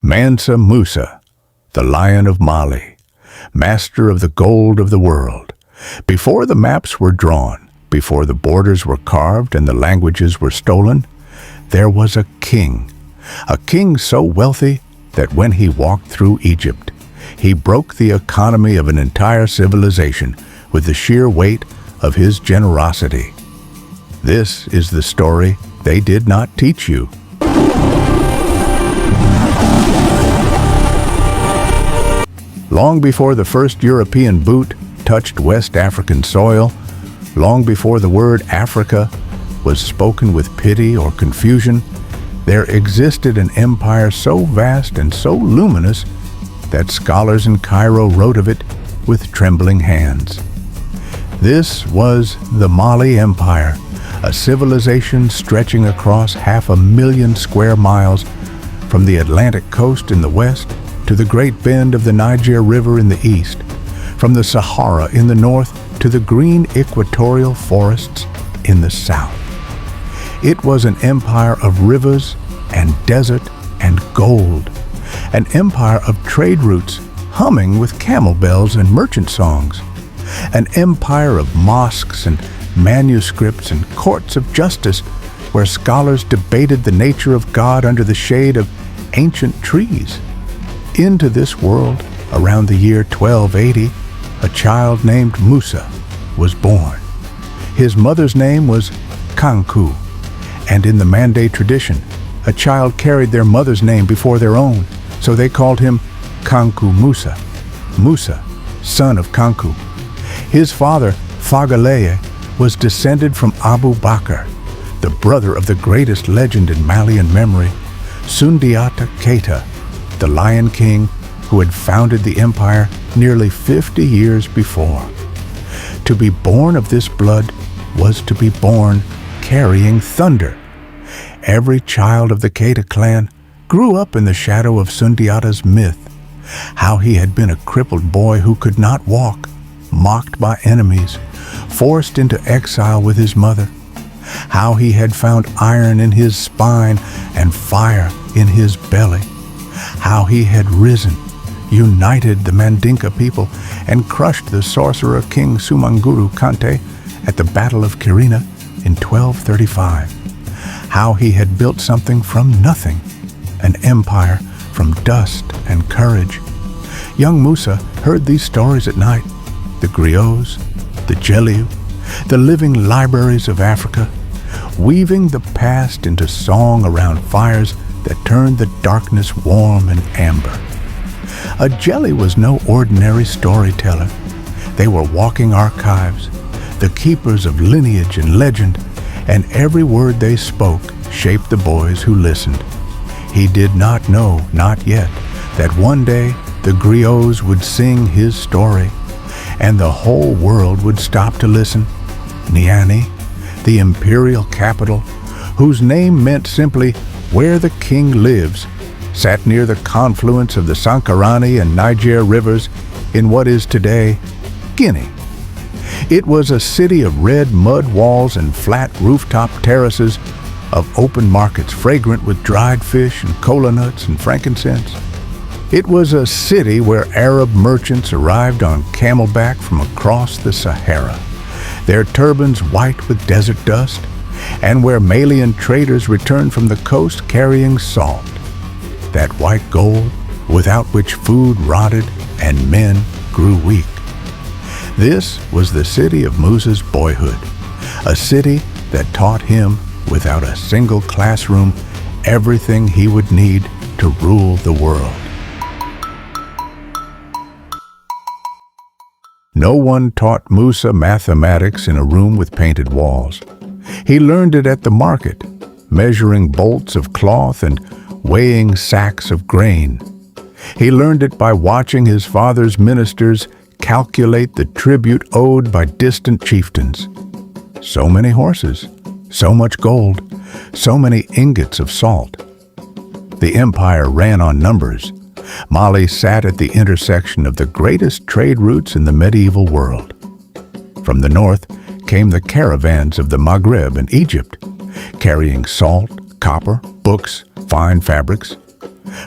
Mansa Musa, the Lion of Mali, master of the gold of the world. Before the maps were drawn, before the borders were carved and the languages were stolen, there was a king so wealthy that when he walked through Egypt, he broke the economy of an entire civilization with the sheer weight of his generosity. This is the story they did not teach you. Long before the first European boot touched West African soil, long before the word Africa was spoken with pity or confusion, there existed an empire so vast and so luminous that scholars in Cairo wrote of it with trembling hands. This was the Mali Empire, a civilization stretching across 500,000 square miles from the Atlantic coast in the west to the great bend of the Niger River in the east, from the Sahara in the north to the green equatorial forests in the south. It was an empire of rivers and desert and gold, an empire of trade routes humming with camel bells and merchant songs, an empire of mosques and manuscripts and courts of justice where scholars debated the nature of God under the shade of ancient trees. Into this world, around the year 1280, a child named Musa was born. His mother's name was Kanku, and in the Mande tradition, a child carried their mother's name before their own, so they called him Kanku Musa, Musa, son of Kanku. His father, Fagaleye, was descended from Abu Bakr, the brother of the greatest legend in Malian memory, Sundiata Keita, the Lion King who had founded the empire nearly 50 years before. To be born of this blood was to be born carrying thunder. Every child of the Keita clan grew up in the shadow of Sundiata's myth, how he had been a crippled boy who could not walk, mocked by enemies, forced into exile with his mother, how he had found iron in his spine and fire in his belly, how he had risen, united the Mandinka people, and crushed the sorcerer-king Sumanguru Kanté at the Battle of Kirina in 1235, how he had built something from nothing, an empire from dust and courage. Young Musa heard these stories at night, the griots, the jeli, the living libraries of Africa, weaving the past into song around fires that turned the darkness warm and amber. A jeli was no ordinary storyteller. They were walking archives, the keepers of lineage and legend, and every word they spoke shaped the boys who listened. He did not know, not yet, that one day the griots would sing his story, and the whole world would stop to listen. Niani, the imperial capital, whose name meant simply where the king lives, sat near the confluence of the Sankarani and Niger rivers in what is today Guinea. It was a city of red mud walls and flat rooftop terraces, of open markets fragrant with dried fish and kola nuts and frankincense. It was a city where Arab merchants arrived on camelback from across the Sahara, their turbans white with desert dust, and where Malian traders returned from the coast carrying salt, that white gold without which food rotted and men grew weak. This was the city of Musa's boyhood, a city that taught him, without a single classroom, everything he would need to rule the world. No one taught Musa mathematics in a room with painted walls. He learned it at the market, measuring bolts of cloth and weighing sacks of grain. He learned it by watching his father's ministers calculate the tribute owed by distant chieftains. So many horses, so much gold, so many ingots of salt. The empire ran on numbers. Mali sat at the intersection of the greatest trade routes in the medieval world. From the north came the caravans of the Maghreb and Egypt, carrying salt, copper, books, fine fabrics.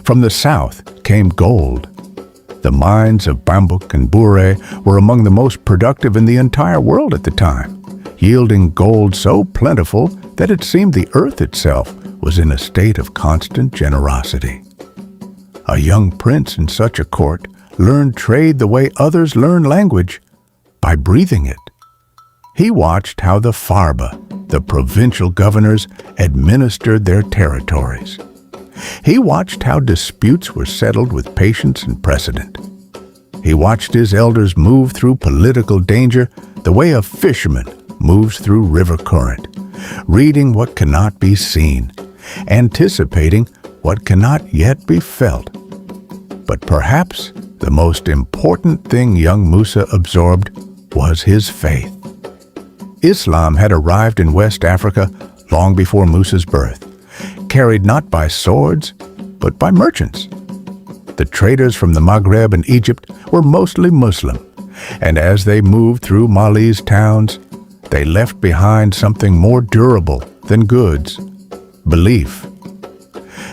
From the south came gold. The mines of Bambouk and Bure were among the most productive in the entire world at the time, yielding gold so plentiful that it seemed the earth itself was in a state of constant generosity. A young prince in such a court learned trade the way others learn language, by breathing it. He watched how the Farba, the provincial governors, administered their territories. He watched how disputes were settled with patience and precedent. He watched his elders move through political danger the way a fisherman moves through river current, reading what cannot be seen, anticipating what cannot yet be felt. But perhaps the most important thing young Musa absorbed was his faith. Islam had arrived in West Africa long before Musa's birth, carried not by swords, but by merchants. The traders from the Maghreb and Egypt were mostly Muslim, and as they moved through Mali's towns, they left behind something more durable than goods: belief.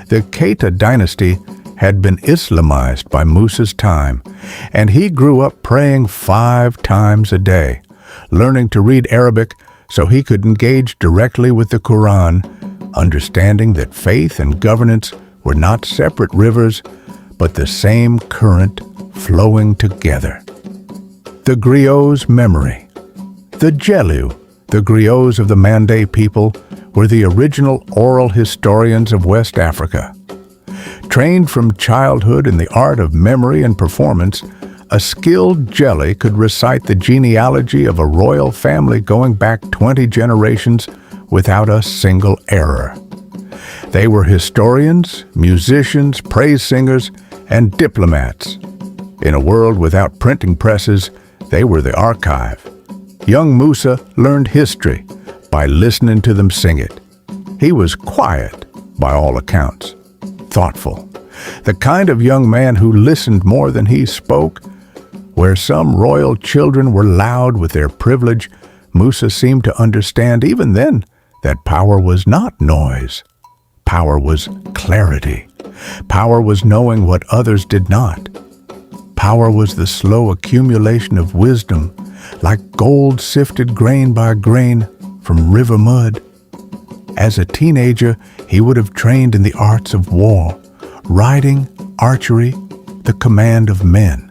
The Keita dynasty had been Islamized by Musa's time, and he grew up praying 5 times a day, learning to read Arabic so he could engage directly with the Quran, understanding that faith and governance were not separate rivers, but the same current flowing together. The griots' memory. The jeli, the griots of the Mandé people, were the original oral historians of West Africa. Trained from childhood in the art of memory and performance, a skilled jeli could recite the genealogy of a royal family going back 20 generations without a single error. They were historians, musicians, praise singers, and diplomats. In a world without printing presses, they were the archive. Young Musa learned history by listening to them sing it. He was quiet, by all accounts, thoughtful, the kind of young man who listened more than he spoke. Where some royal children were loud with their privilege, Musa seemed to understand even then that power was not noise. Power was clarity. Power was knowing what others did not. Power was the slow accumulation of wisdom, like gold sifted grain by grain from river mud. As a teenager, he would have trained in the arts of war, riding, archery, the command of men.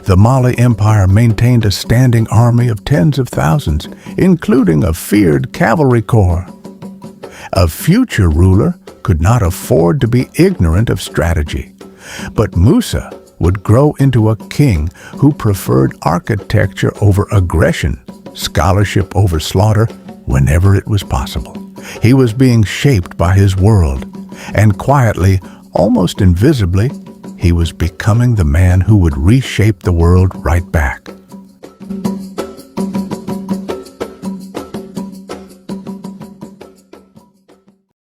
The Mali Empire maintained a standing army of tens of thousands, including a feared cavalry corps. A future ruler could not afford to be ignorant of strategy, but Musa would grow into a king who preferred architecture over aggression, scholarship over slaughter, whenever it was possible. He was being shaped by his world, and quietly, almost invisibly, he was becoming the man who would reshape the world right back.